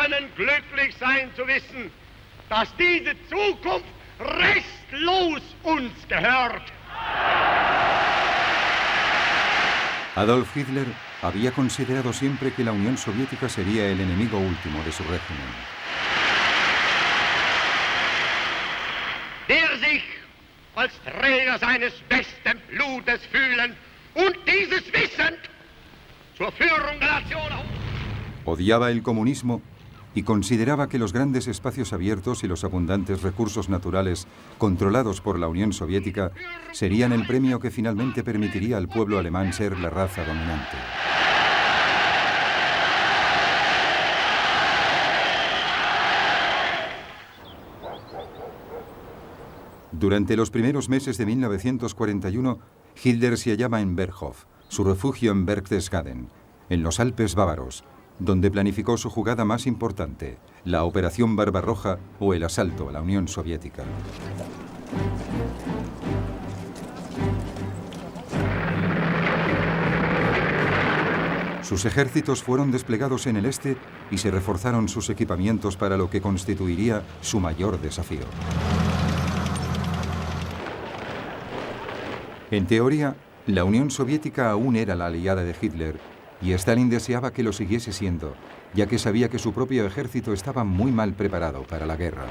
können glücklich sein zu wissen, dass diese Zukunft restlos uns gehört. Adolf Hitler había considerado siempre que la Unión Soviética sería el enemigo último de su régimen. Der sich als Träger seines besten Blutes fühlen und dieses Wissen zur Führung der Nation. Odiaba el comunismo y consideraba que los grandes espacios abiertos y los abundantes recursos naturales controlados por la Unión Soviética serían el premio que finalmente permitiría al pueblo alemán ser la raza dominante. Durante los primeros meses de 1941, Hitler se hallaba en Berghof, su refugio en Berchtesgaden, en los Alpes bávaros, donde planificó su jugada más importante, la Operación Barbarroja o el asalto a la Unión Soviética. Sus ejércitos fueron desplegados en el este y se reforzaron sus equipamientos para lo que constituiría su mayor desafío. En teoría, la Unión Soviética aún era la aliada de Hitler y Stalin deseaba que lo siguiese siendo, ya que sabía que su propio ejército estaba muy mal preparado para la guerra.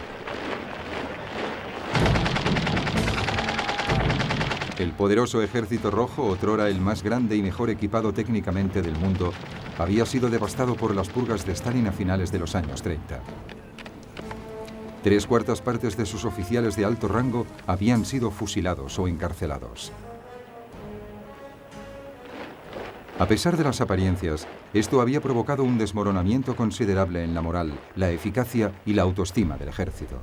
El poderoso Ejército Rojo, otrora el más grande y mejor equipado técnicamente del mundo, había sido devastado por las purgas de Stalin a finales de los años 30. 3/4 partes de sus oficiales de alto rango habían sido fusilados o encarcelados. A pesar de las apariencias, esto había provocado un desmoronamiento considerable en la moral, la eficacia y la autoestima del ejército.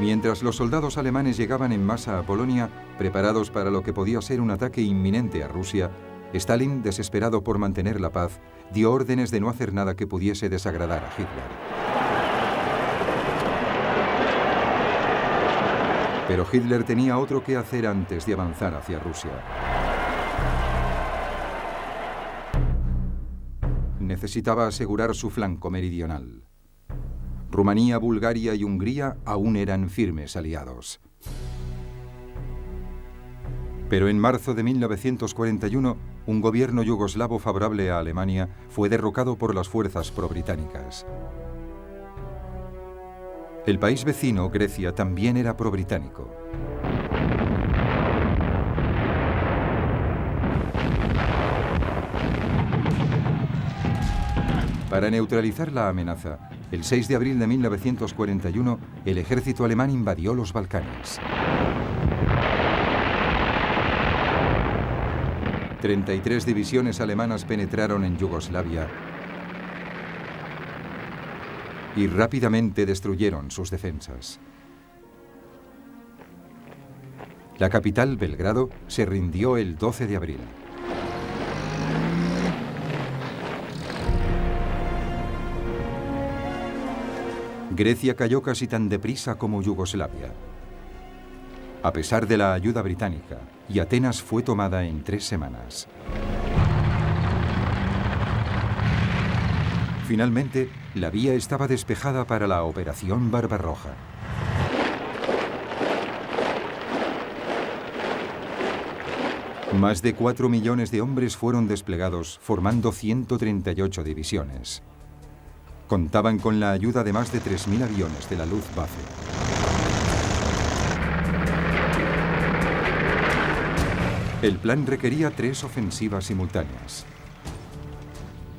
Mientras los soldados alemanes llegaban en masa a Polonia, preparados para lo que podía ser un ataque inminente a Rusia, Stalin, desesperado por mantener la paz, dio órdenes de no hacer nada que pudiese desagradar a Hitler. Pero Hitler tenía otro que hacer antes de avanzar hacia Rusia. Necesitaba asegurar su flanco meridional. Rumanía, Bulgaria y Hungría aún eran firmes aliados. Pero en marzo de 1941, un gobierno yugoslavo favorable a Alemania fue derrocado por las fuerzas pro-británicas. El país vecino, Grecia, también era pro-británico. Para neutralizar la amenaza, el 6 de abril de 1941, el ejército alemán invadió los Balcanes. 33 divisiones alemanas penetraron en Yugoslavia y rápidamente destruyeron sus defensas. La capital, Belgrado, se rindió el 12 de abril. Grecia cayó casi tan deprisa como Yugoslavia, a pesar de la ayuda británica, y Atenas fue tomada en 3 semanas. Finalmente, la vía estaba despejada para la Operación Barbarroja. Más de 4 millones de hombres fueron desplegados, formando 138 divisiones. Contaban con la ayuda de más de 3.000 aviones de la Luftwaffe. El plan requería 3 ofensivas simultáneas.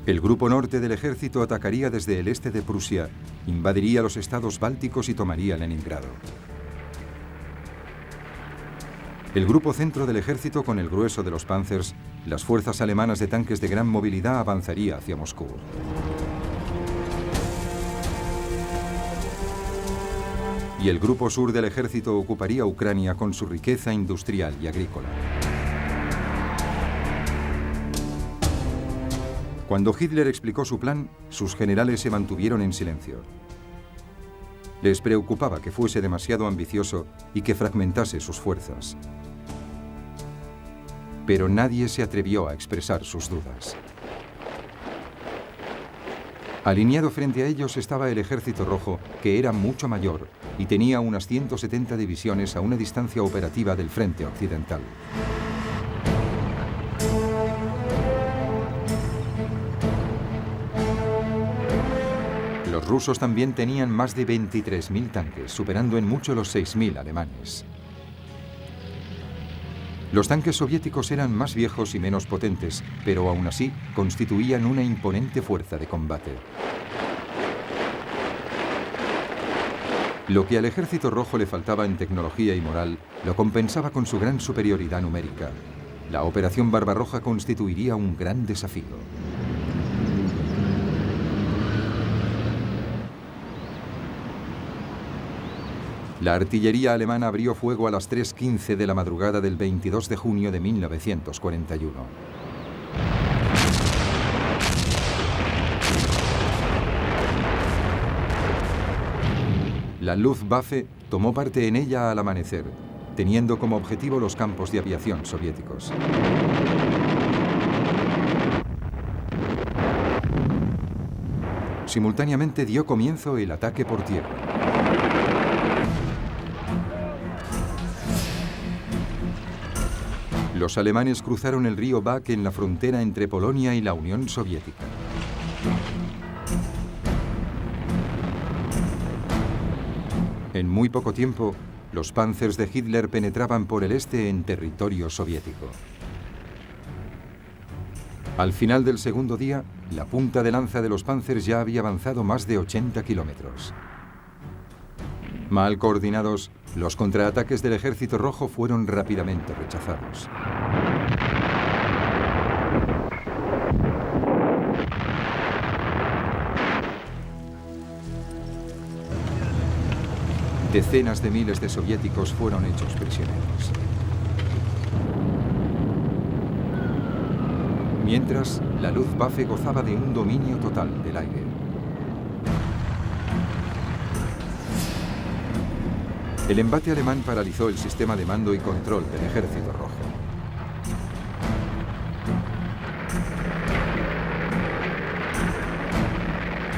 El Grupo Norte del ejército atacaría desde el este de Prusia, invadiría los estados bálticos y tomaría Leningrado. El Grupo Centro del ejército, con el grueso de los Panzers, las fuerzas alemanas de tanques de gran movilidad, avanzaría hacia Moscú. Y el Grupo Sur del ejército ocuparía Ucrania con su riqueza industrial y agrícola. Cuando Hitler explicó su plan, sus generales se mantuvieron en silencio. Les preocupaba que fuese demasiado ambicioso y que fragmentase sus fuerzas. pero nadie se atrevió a expresar sus dudas. Alineado frente a ellos estaba el Ejército Rojo, que era mucho mayor y tenía unas 170 divisiones a una distancia operativa del frente occidental. Los rusos también tenían más de 23.000 tanques, superando en mucho los 6.000 alemanes. Los tanques soviéticos eran más viejos y menos potentes, pero aún así constituían una imponente fuerza de combate. Lo que al Ejército Rojo le faltaba en tecnología y moral, lo compensaba con su gran superioridad numérica. La Operación Barbarroja constituiría un gran desafío. La artillería alemana abrió fuego a las 3:15 de la madrugada del 22 de junio de 1941. La Luftwaffe tomó parte en ella al amanecer, teniendo como objetivo los campos de aviación soviéticos. Simultáneamente dio comienzo el ataque por tierra. Los alemanes cruzaron el río Bak en la frontera entre Polonia y la Unión Soviética. En muy poco tiempo, los Panzers de Hitler penetraban por el este en territorio soviético. Al final del segundo día, la punta de lanza de los Panzers ya había avanzado más de 80 kilómetros. Mal coordinados, los contraataques del Ejército Rojo fueron rápidamente rechazados. Decenas de miles de soviéticos fueron hechos prisioneros. Mientras, la Luftwaffe gozaba de un dominio total del aire. El embate alemán paralizó el sistema de mando y control del Ejército Rojo.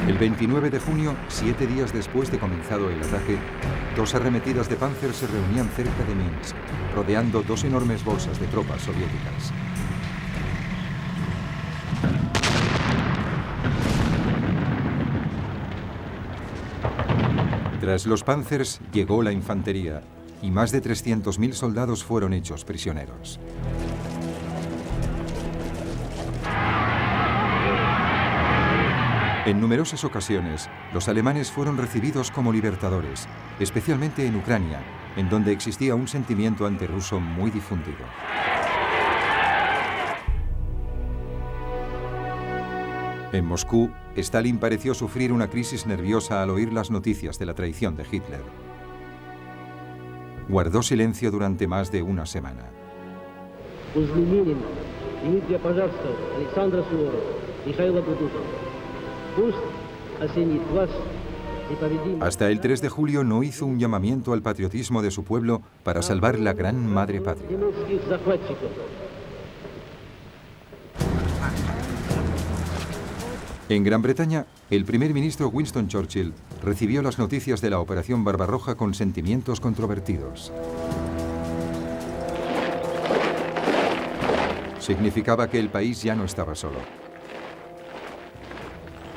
El 29 de junio, 7 días después de comenzado el ataque, 2 arremetidas de Panzer se reunían cerca de Minsk, rodeando 2 enormes bolsas de tropas soviéticas. Tras los Panzers llegó la infantería y más de 300.000 soldados fueron hechos prisioneros. En numerosas ocasiones, los alemanes fueron recibidos como libertadores, especialmente en Ucrania, en donde existía un sentimiento antirruso muy difundido. En Moscú, Stalin pareció sufrir una crisis nerviosa al oír las noticias de la traición de Hitler. Guardó silencio durante más de una semana. Hasta el 3 de julio no hizo un llamamiento al patriotismo de su pueblo para salvar la gran madre patria. En Gran Bretaña, el primer ministro Winston Churchill recibió las noticias de la Operación Barbarroja con sentimientos controvertidos. Significaba que el país ya no estaba solo.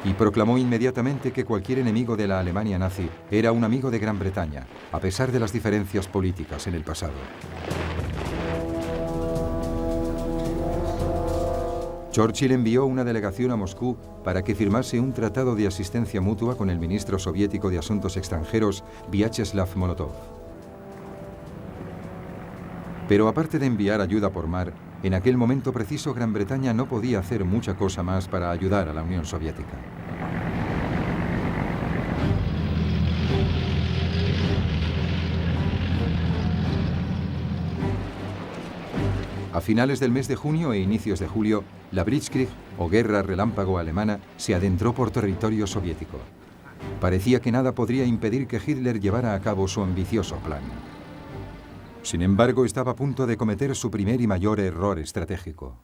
Y proclamó inmediatamente que cualquier enemigo de la Alemania nazi era un amigo de Gran Bretaña, a pesar de las diferencias políticas en el pasado. Churchill envió una delegación a Moscú para que firmase un tratado de asistencia mutua con el ministro soviético de Asuntos Extranjeros, Vyacheslav Molotov. Pero aparte de enviar ayuda por mar, en aquel momento preciso Gran Bretaña no podía hacer mucha cosa más para ayudar a la Unión Soviética. A finales del mes de junio e inicios de julio, la Blitzkrieg, o guerra relámpago alemana, se adentró por territorio soviético. Parecía que nada podría impedir que Hitler llevara a cabo su ambicioso plan. Sin embargo, estaba a punto de cometer su primer y mayor error estratégico.